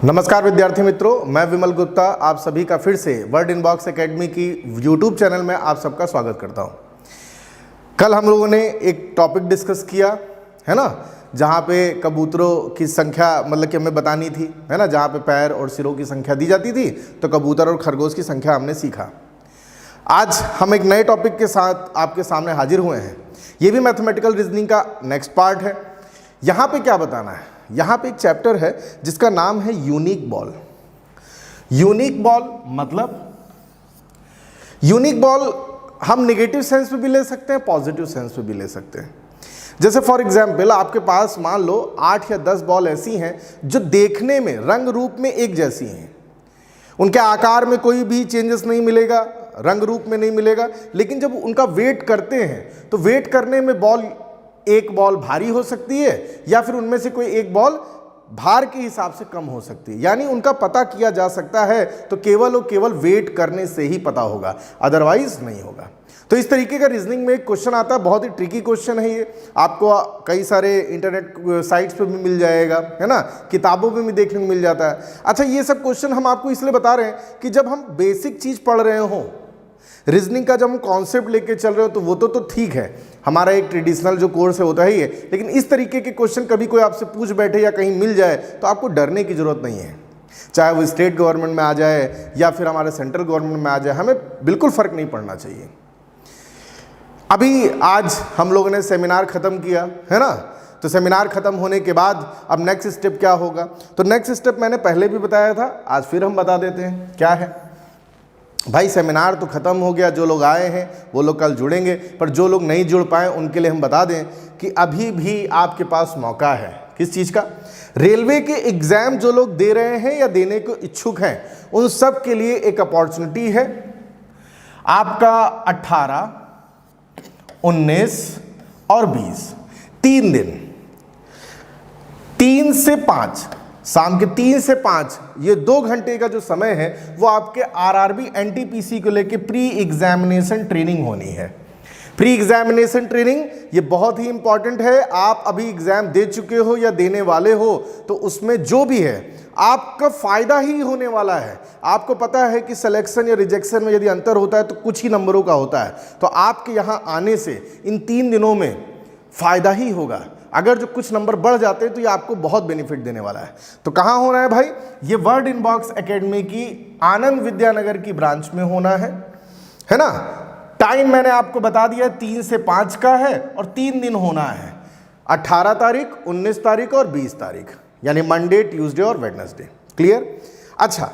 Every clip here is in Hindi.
नमस्कार विद्यार्थी मित्रों, मैं विमल गुप्ता आप सभी का फिर से वर्ड इनबॉक्स एकेडमी की यूट्यूब चैनल में आप सबका स्वागत करता हूं। कल हम लोगों ने एक टॉपिक डिस्कस किया है ना, जहां पे कबूतरों की संख्या मतलब कि हमें बतानी थी, है ना, जहां पे पैर और सिरों की संख्या दी जाती थी, तो कबूतर और खरगोश की संख्या हमने सीखा। आज हम एक नए टॉपिक के साथ आपके सामने हाजिर हुए हैं। ये भी मैथमेटिकल रीजनिंग का नेक्स्ट पार्ट है। यहाँ पे क्या बताना है, यहाँ पे एक चैप्टर है जिसका नाम है यूनिक बॉल। यूनिक बॉल मतलब यूनिक बॉल हम नेगेटिव सेंस में भी ले सकते हैं, पॉजिटिव सेंस में भी ले सकते हैं। जैसे फॉर एग्जाम्पल आपके पास मान लो 8 या 10 बॉल ऐसी हैं जो देखने में रंग रूप में एक जैसी हैं, उनके आकार में कोई भी चेंजेस नहीं मिलेगा, रंग रूप में नहीं मिलेगा, लेकिन जब उनका वेट करते हैं तो वेट करने में एक बॉल भारी हो सकती है या फिर उनमें से कोई एक बॉल भार के हिसाब से कम हो सकती है। यानी उनका पता किया जा सकता है तो केवल और केवल वेट करने से ही पता होगा, अदरवाइज नहीं होगा। तो इस तरीके का रीजनिंग में एक क्वेश्चन आता है, बहुत ही ट्रिकी क्वेश्चन है ये। आपको कई सारे इंटरनेट साइट्स पे भी मिल जाएगा, है ना, किताबों में भी देखने को मिल जाता है। अच्छा, ये सब क्वेश्चन हम आपको इसलिए बता रहे हैं कि जब हम बेसिक चीज़ पढ़ रहे हों, रीजनिंग का जब हम कॉन्सेप्ट लेके चल रहे हो तो वो तो ठीक है, हमारा एक ट्रेडिशनल जो कोर्स है होता ही है, लेकिन इस तरीके के क्वेश्चन कभी कोई आपसे पूछ बैठे या कहीं मिल जाए तो आपको डरने की ज़रूरत नहीं है। चाहे वो स्टेट गवर्नमेंट में आ जाए या फिर हमारे सेंट्रल गवर्नमेंट में आ जाए, हमें बिल्कुल फ़र्क नहीं पड़ना चाहिए। अभी आज हम लोगों ने सेमिनार ख़त्म किया है ना, तो सेमिनार ख़त्म होने के बाद अब नेक्स्ट स्टेप क्या होगा, तो नेक्स्ट स्टेप मैंने पहले भी बताया था, आज फिर हम बता देते हैं क्या है। भाई सेमिनार तो ख़त्म हो गया, जो लोग आए हैं वो लोग कल जुड़ेंगे, पर जो लोग नहीं जुड़ पाए उनके लिए हम बता दें कि अभी भी आपके पास मौका है। किस चीज़ का? रेलवे के एग्ज़ाम जो लोग दे रहे हैं या देने को इच्छुक हैं उन सब के लिए एक अपॉर्चुनिटी है। आपका 18, 19 और 20 3 दिन, 3 से 5, शाम के 3 से 5 ये 2 घंटे का जो समय है वो आपके आरआरबी एनटीपीसी को लेके प्री एग्जामिनेशन ट्रेनिंग होनी है। प्री एग्जामिनेशन ट्रेनिंग ये बहुत ही इंपॉर्टेंट है। आप अभी एग्जाम दे चुके हो या देने वाले हो तो उसमें जो भी है आपका फ़ायदा ही होने वाला है। आपको पता है कि सिलेक्शन या रिजेक्शन में यदि अंतर होता है तो कुछ ही नंबरों का होता है, तो आपके यहाँ आने से इन 3 दिनों में फ़ायदा ही होगा। अगर जो कुछ नंबर बढ़ जाते हैं तो ये आपको बहुत बेनिफिट देने वाला है। तो कहाँ होना है भाई? ये वर्ड इनबॉक्स एकेडमी की आनंद विद्यानगर की ब्रांच में होना है ना। टाइम मैंने आपको बता दिया, 3 से 5 का है और 3 दिन होना है, 18 तारीख, 19 तारीख और 20 तारीख, यानी मंडे, ट्यूसडे और वेडनेसडे। क्लियर? अच्छा,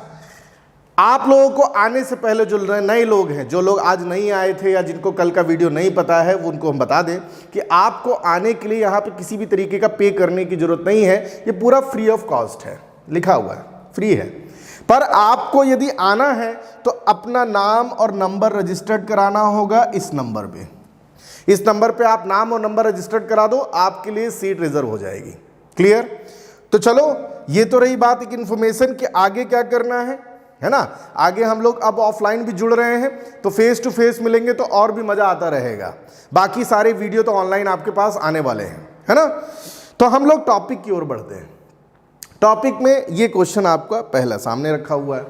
आप लोगों को आने से पहले जो नए लोग हैं, जो लोग आज नहीं आए थे या जिनको कल का वीडियो नहीं पता है, वो उनको हम बता दें कि आपको आने के लिए यहाँ पे किसी भी तरीके का पे करने की ज़रूरत नहीं है। ये पूरा फ्री ऑफ कॉस्ट है, लिखा हुआ है, फ्री है। पर आपको यदि आना है तो अपना नाम और नंबर रजिस्टर्ड कराना होगा इस नंबर पे। इस नंबर पे आप नाम और नंबर रजिस्टर्ड करा दो, आपके लिए सीट रिजर्व हो जाएगी। क्लियर? तो चलो, ये तो रही बात एक इन्फॉर्मेशन कि आगे क्या करना है ना। आगे हम लोग अब ऑफलाइन भी जुड़ रहे हैं तो फेस टू फेस मिलेंगे तो और भी मज़ा आता रहेगा। बाकी सारे वीडियो तो ऑनलाइन आपके पास आने वाले हैं, है ना। तो हम लोग टॉपिक की ओर बढ़ते हैं। टॉपिक में ये क्वेश्चन आपका पहला सामने रखा हुआ है।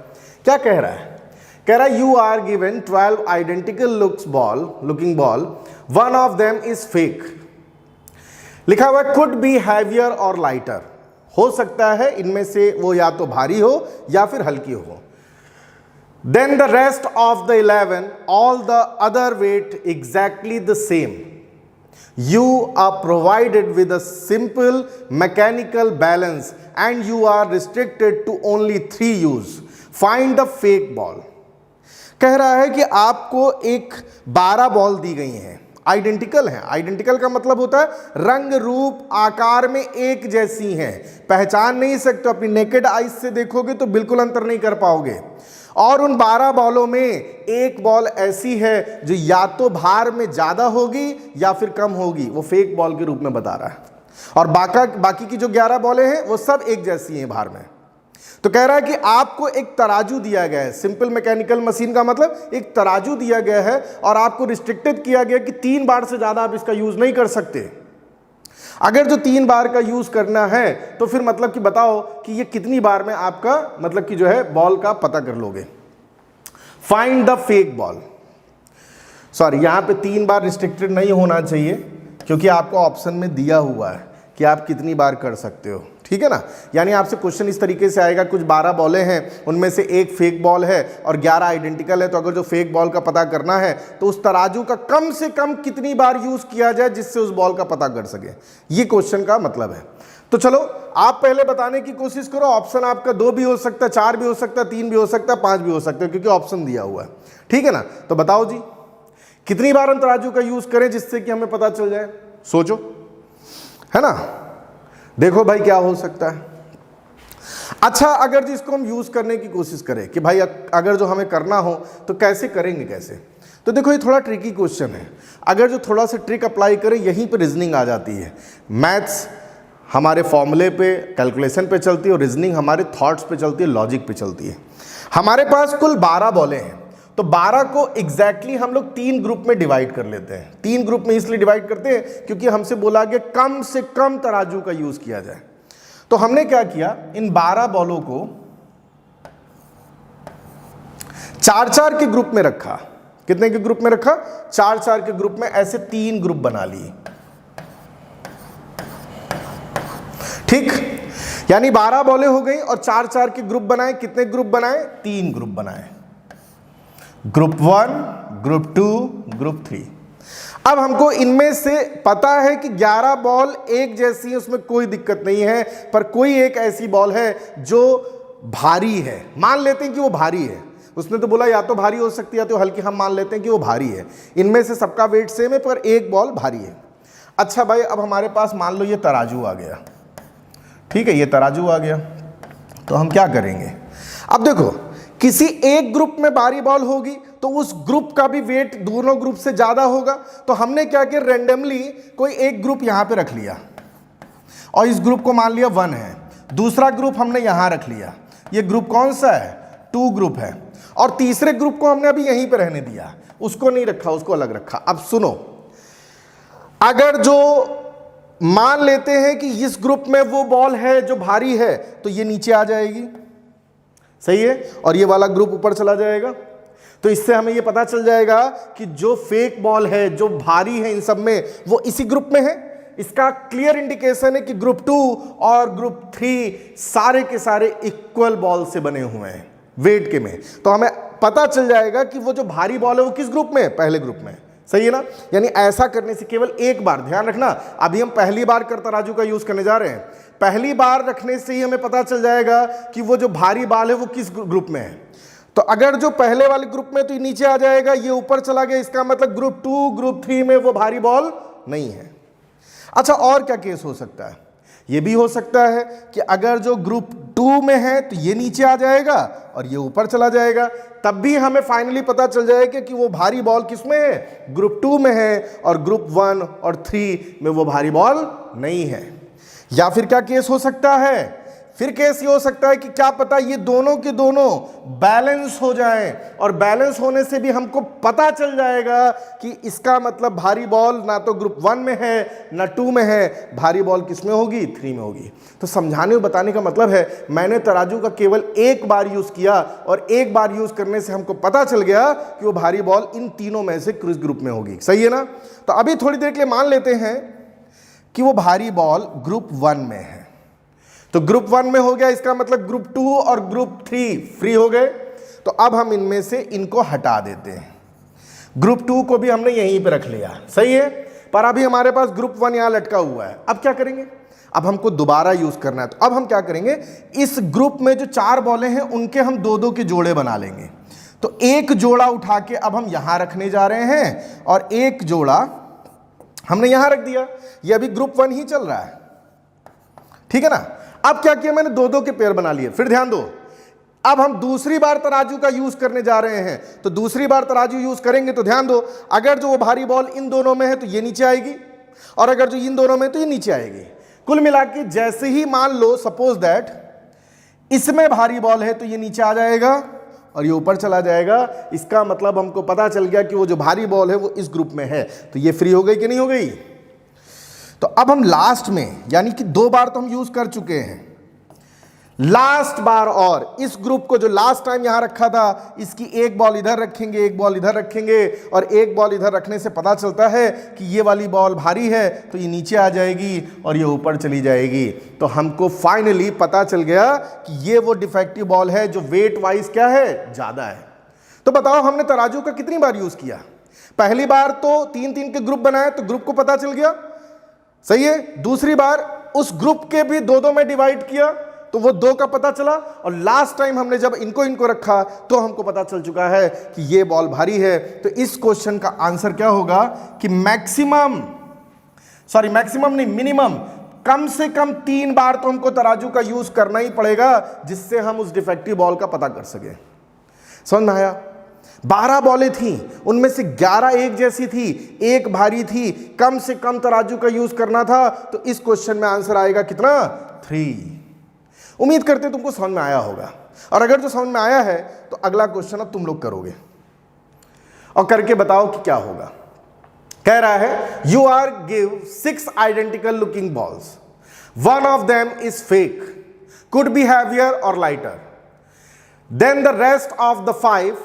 क्या कह रहा है? कह रहा है you are given 12 identical looking ball, one of them is fake. लिखा हुआ है कुड बी हैवियर और लाइटर। हो सकता है इनमें से वो या तो भारी हो या फिर हल्की हो। Then the rest of the 11, all the other weight exactly the same. You are provided with a simple mechanical balance and you are restricted to only 3 use. Find the fake ball. कह रहा है कि आपको एक 12 बॉल दी गई हैं, आइडेंटिकल है। आइडेंटिकल का मतलब होता है रंग रूप आकार में एक जैसी हैं, पहचान नहीं सकते, अपनी नेकेड आइज से देखोगे तो बिल्कुल अंतर नहीं कर पाओगे। और उन 12 बॉलों में एक बॉल ऐसी है जो या तो भार में ज़्यादा होगी या फिर कम होगी, वो फेक बॉल के रूप में बता रहा है। और बाकी की जो 11 बॉलें हैं वो सब एक जैसी हैं भार में। तो कह रहा है कि आपको एक तराजू दिया गया है। सिंपल मैकेनिकल मशीन का मतलब एक तराजू दिया गया है और आपको रिस्ट्रिक्टेड किया गया कि 3 बार से ज़्यादा आप इसका यूज़ नहीं कर सकते। अगर जो 3 बार का यूज करना है तो फिर मतलब कि बताओ कि ये कितनी बार में आपका मतलब कि जो है बॉल का पता कर लोगे। Find the fake ball. Sorry, यहां पे 3 बार रिस्ट्रिक्टेड नहीं होना चाहिए क्योंकि आपको ऑप्शन में दिया हुआ है कि आप कितनी बार कर सकते हो, ठीक है ना। यानी आपसे क्वेश्चन इस तरीके से आएगा, कुछ 12 बॉलें हैं, उनमें से एक फेक बॉल है और 11 आइडेंटिकल है, तो अगर जो फेक बॉल का पता करना है तो उस तराजू का कम से कम कितनी बार यूज किया जाए जिससे उस बॉल का पता कर सके, ये क्वेश्चन का मतलब है। तो चलो आप पहले बताने की कोशिश करो। ऑप्शन आपका 2 भी हो सकता है, 4 भी हो सकता है, 3 भी हो सकता है, 5 भी हो सकता है, क्योंकि ऑप्शन दिया हुआ है, ठीक है ना। तो बताओ जी, कितनी बार हम तराजू का यूज करें जिससे कि हमें पता चल जाए, सोचो, है ना। देखो भाई क्या हो सकता है। अच्छा, अगर जिसको हम यूज करने की कोशिश करें कि भाई अगर जो हमें करना हो तो कैसे करेंगे, कैसे, तो देखो ये थोड़ा ट्रिकी क्वेश्चन है। अगर जो थोड़ा सा ट्रिक अप्लाई करें, यहीं पे रीजनिंग आ जाती है। मैथ्स हमारे फॉर्मूले पे, कैलकुलेशन पे चलती है और रीजनिंग हमारे थॉट्स पे चलती है, लॉजिक पे चलती है। हमारे पास कुल 12 बॉलें हैं, तो 12 को एग्जैक्टली हम लोग 3 ग्रुप में डिवाइड कर लेते हैं। 3 ग्रुप में इसलिए डिवाइड करते हैं क्योंकि हमसे बोला गया कम से कम तराजू का यूज किया जाए। तो हमने क्या किया, इन 12 बॉलों को 4-4 के ग्रुप में रखा। कितने के ग्रुप में रखा, 4-4 के ग्रुप में, ऐसे 3 ग्रुप बना लिए, ठीक। यानी 12 बॉलें हो गई और 4-4 के ग्रुप बनाए। कितने ग्रुप बनाए, 3 ग्रुप बनाए, ग्रुप 1, ग्रुप 2, ग्रुप 3। अब हमको इनमें से पता है कि 11 बॉल एक जैसी है, उसमें कोई दिक्कत नहीं है, पर कोई एक ऐसी बॉल है जो भारी है। मान लेते हैं कि वो भारी है, उसने तो बोला या तो भारी हो सकती है या तो हल्की, हम मान लेते हैं कि वो भारी है। इनमें से सबका वेट सेम है पर एक बॉल भारी है। अच्छा भाई, अब हमारे पास मान लो ये तराजू आ गया, ठीक है, ये तराजू आ गया, तो हम क्या करेंगे। अब देखो, किसी एक ग्रुप में भारी बॉल होगी तो उस ग्रुप का भी वेट दोनों ग्रुप से ज्यादा होगा। तो हमने क्या किया, रैंडमली कोई एक ग्रुप यहां पे रख लिया और इस ग्रुप को मान लिया 1 है, दूसरा ग्रुप हमने यहां रख लिया। ये ग्रुप कौन सा है, 2 ग्रुप है, और तीसरे ग्रुप को हमने अभी यहीं पे रहने दिया, उसको नहीं रखा, उसको अलग रखा। अब सुनो, अगर जो मान लेते हैं कि इस ग्रुप में वो बॉल है जो भारी है, तो ये नीचे आ जाएगी, सही है, और ये वाला ग्रुप ऊपर चला जाएगा। तो इससे हमें ये पता चल जाएगा कि जो फेक बॉल है, जो भारी है इन सब में, वो इसी ग्रुप में है। इसका क्लियर इंडिकेशन है कि ग्रुप 2 और ग्रुप 3 सारे के सारे इक्वल बॉल से बने हुए हैं वेट के में। तो हमें पता चल जाएगा कि वो जो भारी बॉल है वो किस ग्रुप में है, पहले ग्रुप में, सही है ना। यानी ऐसा करने से केवल एक बार, ध्यान रखना, अभी हम पहली बार कर तराजू का यूज करने जा रहे हैं, पहली बार रखने से ही हमें पता चल जाएगा कि वो जो भारी बॉल है वो किस ग्रुप में है। तो अगर जो पहले वाले ग्रुप में, तो ये नीचे आ जाएगा, ये ऊपर चला गया, इसका मतलब ग्रुप 2, ग्रुप 3 में वो भारी बॉल नहीं है। अच्छा, और क्या केस हो सकता है, ये भी हो सकता है कि अगर जो ग्रुप 2 में है तो ये नीचे आ जाएगा और ये ऊपर चला जाएगा, तब भी हमें फाइनली पता चल जाएगा कि वो भारी बॉल किसमें है, ग्रुप 2 में है, और ग्रुप 1 और 3 में वो भारी बॉल नहीं है। या फिर क्या केस हो सकता है, फिर केस ये हो सकता है कि क्या पता ये दोनों के दोनों बैलेंस हो जाएं, और बैलेंस होने से भी हमको पता चल जाएगा कि इसका मतलब भारी बॉल ना तो ग्रुप 1 में है ना 2 में है, भारी बॉल किस में होगी, 3 में होगी। तो समझाने और बताने का मतलब है, मैंने तराजू का केवल एक बार यूज किया और एक बार यूज करने से हमको पता चल गया कि वो भारी बॉल इन तीनों में से किस ग्रुप में होगी, सही है ना। तो अभी थोड़ी देर के लिए मान लेते हैं कि वो भारी बॉल ग्रुप 1 में है, तो ग्रुप 1 में हो गया, इसका मतलब ग्रुप 2 और ग्रुप 3 फ्री हो गए। तो अब हम इनमें से इनको हटा देते हैं, ग्रुप 2 को भी हमने यहीं पे रख लिया, सही है, पर अभी हमारे पास ग्रुप 1 यहां लटका हुआ है। अब क्या करेंगे, अब हमको दोबारा यूज करना है। तो अब हम क्या करेंगे, इस ग्रुप में जो 4 बॉलें हैं उनके हम 2-2 के जोड़े बना लेंगे। तो एक जोड़ा उठा के अब हम यहां रखने जा रहे हैं और एक जोड़ा हमने यहां रख दिया। ये अभी ग्रुप 1 ही चल रहा है, ठीक है ना। अब क्या किया, मैंने 2-2 के पेयर बना लिए। फिर ध्यान दो, अब हम दूसरी बार तराजू का यूज करने जा रहे हैं, तो दूसरी बार तराजू यूज करेंगे तो ध्यान दो, अगर जो वो भारी बॉल इन दोनों में है तो ये नीचे आएगी, और अगर जो इन दोनों में तो ये नीचे आएगी। कुल मिला के जैसे ही मान लो सपोज दैट इसमें भारी बॉल है तो ये नीचे आ जाएगा और ये ऊपर चला जाएगा। इसका मतलब हमको पता चल गया कि वो जो भारी बॉल है वो इस ग्रुप में है। तो ये फ्री हो गई कि नहीं हो गई, तो अब हम लास्ट में, यानी कि 2 बार तो हम यूज कर चुके हैं, लास्ट बार और इस ग्रुप को जो लास्ट टाइम यहां रखा था, इसकी एक बॉल इधर रखेंगे, एक बॉल इधर रखेंगे, और एक बॉल इधर रखने से पता चलता है कि ये वाली बॉल भारी है तो ये नीचे आ जाएगी और ये ऊपर चली जाएगी। तो हमको फाइनली पता चल गया कि ये वो डिफेक्टिव बॉल है जो वेट वाइज क्या है, ज्यादा है। तो बताओ हमने तराजू का कितनी बार यूज किया? पहली बार तो 3-3 के ग्रुप बनाए तो ग्रुप को पता चल गया, सही है। दूसरी बार उस ग्रुप के भी 2-2 में डिवाइड किया तो वो 2 का पता चला, और लास्ट टाइम हमने जब इनको रखा तो हमको पता चल चुका है कि ये बॉल भारी है। तो इस क्वेश्चन का आंसर क्या होगा कि मैक्सिमम नहीं, मिनिमम कम से कम 3 बार तो हमको तराजू का यूज करना ही पड़ेगा जिससे हम उस डिफेक्टिव बॉल का पता कर सके। समझ में आया? 12 बॉलें थी, उनमें से 11 एक जैसी थी, एक भारी थी, कम से कम तराजू का यूज करना था। तो इस क्वेश्चन में आंसर आएगा कितना? 3। उम्मीद करते तुमको समझ में आया होगा, और अगर जो समझ में आया है तो अगला क्वेश्चन अब तुम लोग करोगे और करके बताओ कि क्या होगा। कह रहा है you are give 6 identical looking balls, one of them is fake, could be heavier और lighter, than the rest of the 5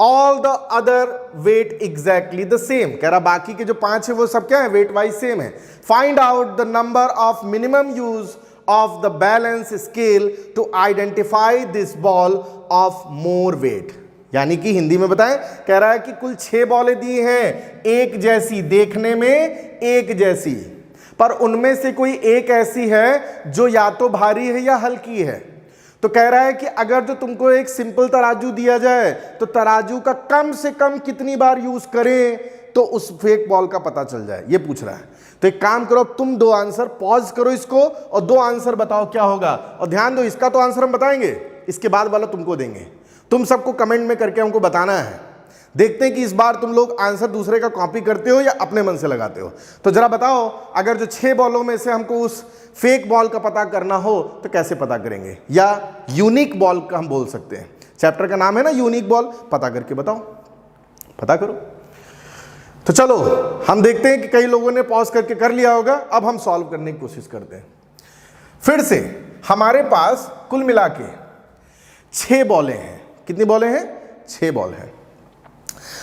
all the other weight exactly the same. कह रहा बाकी के जो 5 है वो सब क्या है, वेट वाइज सेम है। Find out the number of minimum use of the balance scale to identify this ball of more weight। यानी कि हिंदी में बताएं, कह रहा है कि कुल 6 बॉलें दी हैं, एक जैसी, देखने में एक जैसी, पर उनमें से कोई एक ऐसी है जो या तो भारी है या हल्की है। तो कह रहा है कि अगर जो तुमको एक सिंपल तराजू दिया जाए तो तराजू का कम से कम कितनी बार यूज करें तो उस फेक बॉल का पता चल जाए, ये पूछ रहा है। तो एक काम करो, तुम 2 आंसर पॉज करो इसको और 2 आंसर बताओ क्या होगा। और ध्यान दो, इसका तो आंसर हम बताएंगे, इसके बाद वाला तुमको देंगे। तुम सबको कमेंट में करके हमको बताना है। देखते हैं कि इस बार तुम लोग आंसर दूसरे का कॉपी करते हो या अपने मन से लगाते हो। तो जरा बताओ, अगर जो 6 बॉलों में से हमको उस फेक बॉल का पता करना हो तो कैसे पता करेंगे, या यूनिक बॉल का हम बोल सकते हैं। चैप्टर का नाम है ना यूनिक बॉल, पता करके बताओ, पता करो। तो चलो हम देखते हैं कि कई लोगों ने पॉज करके कर लिया होगा। अब हम सॉल्व करने की कोशिश करते हैं। फिर से हमारे पास कुल मिला के 6 बॉलें हैं। कितनी बॉलें हैं? 6 बॉल हैं।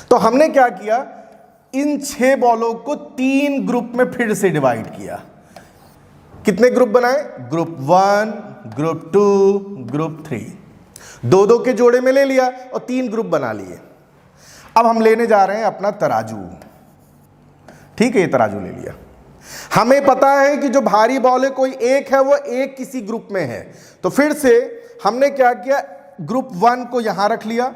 तो हमने क्या किया, इन 6 बॉलों को 3 ग्रुप में फिर से डिवाइड किया। कितने ग्रुप बनाए? Group 1, group 2, group 3। 2-2 के जोड़े में ले लिया और 3 ग्रुप बना लिए। अब हम लेने जा रहे हैं अपना तराजू। ठीक है, ये तराजू ले लिया। हमें पता है कि जो भारी बॉल है कोई एक है, वो एक किसी ग्रुप में है। तो फिर से हमने क्या किया, ग्रुप 1 को यहां रख लिया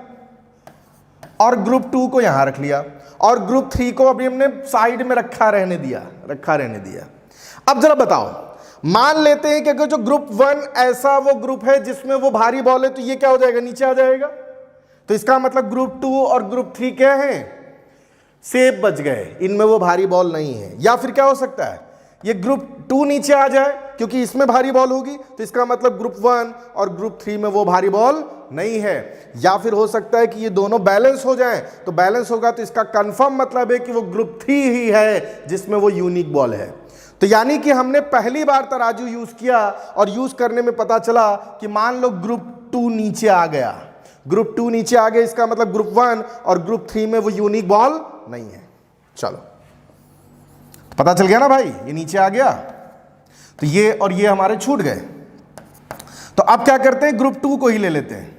और ग्रुप 2 को यहां रख लिया और ग्रुप 3 को अभी हमने साइड में रखा रहने दिया। अब जरा बताओ, मान लेते हैं कि अगर जो ग्रुप 1 ऐसा वो ग्रुप है जिसमें वो भारी बॉल है, तो ये क्या हो जाएगा, नीचे आ जाएगा। तो इसका मतलब ग्रुप 2 और ग्रुप 3 क्या है, सेफ बच गए, इनमें वो भारी बॉल नहीं है। या फिर क्या हो सकता है, ये ग्रुप 2 नीचे आ जाए क्योंकि इसमें भारी बॉल होगी, तो इसका मतलब ग्रुप 1 और ग्रुप 3 में वो भारी बॉल नहीं है। या फिर हो सकता है कि ये दोनों बैलेंस हो जाएं, तो बैलेंस होगा तो इसका कंफर्म मतलब है कि वो ग्रुप 3 ही है जिसमें वो यूनिक बॉल है। तो यानी कि हमने पहली बार तराजू यूज किया और यूज करने में पता चला कि मान लो ग्रुप 2 नीचे आ गया, ग्रुप 2 नीचे आ गया, इसका मतलब ग्रुप 1 और ग्रुप 3 में वो यूनिक बॉल नहीं है। चलो पता चल गया ना भाई, ये नीचे आ गया तो ये और ये हमारे छूट गए। तो अब क्या करते हैं, ग्रुप 2 को ही ले लेते हैं।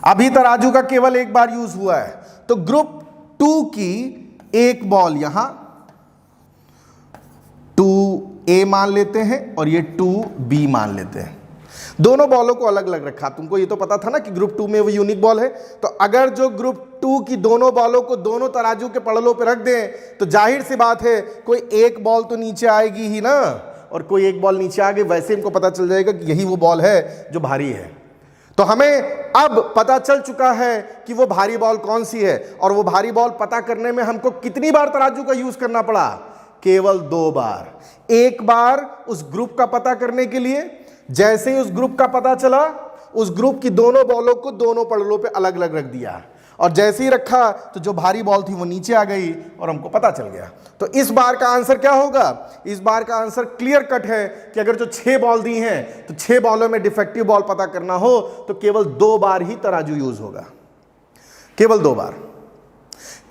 अभी तराजू का केवल एक बार यूज हुआ है, तो ग्रुप 2 की एक बॉल यहां 2A मान लेते हैं और ये 2B मान लेते हैं। दोनों बॉलों को अलग अलग रखा। तुमको ये तो पता था ना कि ग्रुप 2 में वो यूनिक बॉल है। तो अगर जो ग्रुप 2 की दोनों बॉलों को दोनों तराजू के पड़लों पे रख दें तो जाहिर सी बात है कोई एक बॉल तो नीचे आएगी ही ना, और कोई एक बॉल नीचे आ गई, वैसे इनको पता चल जाएगा कि यही वो बॉल है जो भारी है। तो हमें अब पता चल चुका है कि वो भारी बॉल कौन सी है, और वो भारी बॉल पता करने में हमको कितनी बार तराजू का यूज करना पड़ा, केवल 2 बार। एक बार उस ग्रुप का पता करने के लिए, जैसे ही उस ग्रुप का पता चला, उस ग्रुप की दोनों बॉलों को दोनों पड़लों पे अलग अलग रख दिया, और जैसे ही रखा तो जो भारी बॉल थी वो नीचे आ गई और हमको पता चल गया। तो इस बार का आंसर क्या होगा? इस बार का आंसर क्लियर कट है कि अगर जो 6 बॉल दी हैं तो 6 बॉलों में डिफेक्टिव बॉल पता करना हो तो केवल 2 बार ही तराजू यूज होगा, केवल 2 बार।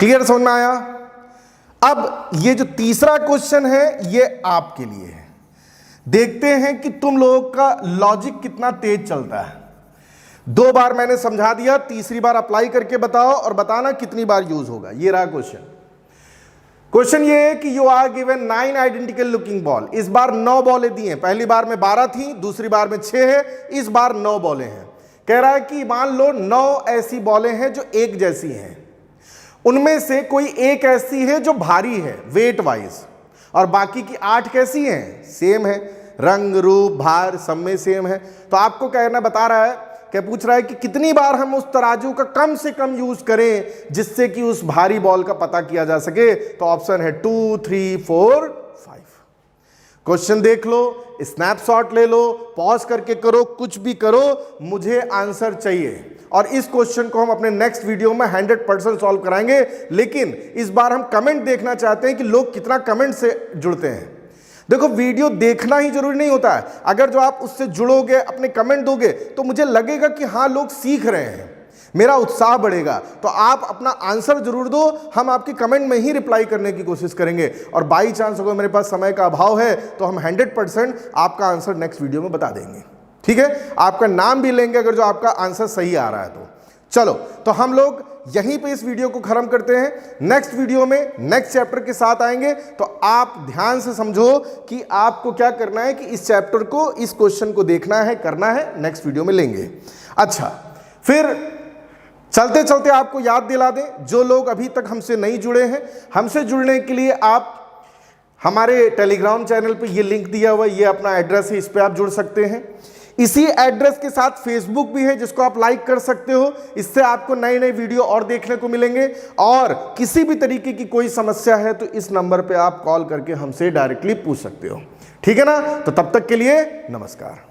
क्लियर समझ में आया? अब ये जो तीसरा क्वेश्चन है ये आपके लिए है। देखते हैं कि तुम लोगों का लॉजिक कितना तेज चलता है। 2 बार मैंने समझा दिया, तीसरी बार अप्लाई करके बताओ और बताना कितनी बार यूज होगा। ये रहा क्वेश्चन। क्वेश्चन ये है कि you are given 9 identical looking ball. इस बार 9 बॉलें दी हैं, पहली बार में 12 थी, दूसरी बार में 6 है, इस बार 9 बॉलें हैं। कह रहा है कि मान लो 9 ऐसी बॉलें हैं जो एक जैसी हैं, उनमें से कोई एक ऐसी है जो भारी है वेट वाइज, और बाकी की 8 कैसी हैं? सेम है, रंग रूप भार सब में सेम है। तो आपको कहना बता रहा है, क्या पूछ रहा है कि कितनी बार हम उस तराजू का कम से कम यूज करें जिससे कि उस भारी बॉल का पता किया जा सके। तो ऑप्शन है 2, 3, 4, 5। क्वेश्चन देख लो, स्नैपशॉट ले लो, पॉज करके करो, कुछ भी करो, मुझे आंसर चाहिए। और इस क्वेश्चन को हम अपने नेक्स्ट वीडियो में 100% सॉल्व कराएंगे। लेकिन इस बार हम कमेंट देखना चाहते हैं कि लोग कितना कमेंट से जुड़ते हैं। देखो, वीडियो देखना ही जरूरी नहीं होता है, अगर जो आप उससे जुड़ोगे, अपने कमेंट दोगे, तो मुझे लगेगा कि हाँ लोग सीख रहे हैं, मेरा उत्साह बढ़ेगा। तो आप अपना आंसर जरूर दो, हम आपके कमेंट में ही रिप्लाई करने की कोशिश करेंगे। और बाई चांस अगर मेरे पास समय का अभाव है तो हम 100% आपका आंसर नेक्स्ट वीडियो में बता देंगे। ठीक है, आपका नाम भी लेंगे अगर जो आपका आंसर सही आ रहा है तो। चलो, तो हम लोग यहीं पे इस वीडियो को खत्म करते हैं। नेक्स्ट वीडियो में नेक्स्ट चैप्टर के साथ आएंगे। तो आप ध्यान से समझो कि आपको क्या करना है कि इस चैप्टर को, इस क्वेश्चन को देखना है, करना है, नेक्स्ट वीडियो में लेंगे। अच्छा, फिर चलते चलते आपको याद दिला दें, जो लोग अभी तक हमसे नहीं जुड़े हैं, हमसे जुड़ने के लिए आप हमारे टेलीग्राम चैनल पे ये लिंक दिया हुआ है, ये अपना एड्रेस है, इस पे आप जुड़ सकते हैं। इसी एड्रेस के साथ फेसबुक भी है जिसको आप लाइक कर सकते हो, इससे आपको नए नए वीडियो और देखने को मिलेंगे। और किसी भी तरीके की कोई समस्या है तो इस नंबर पे आप कॉल करके हमसे डायरेक्टली पूछ सकते हो। ठीक है ना? तो तब तक के लिए नमस्कार।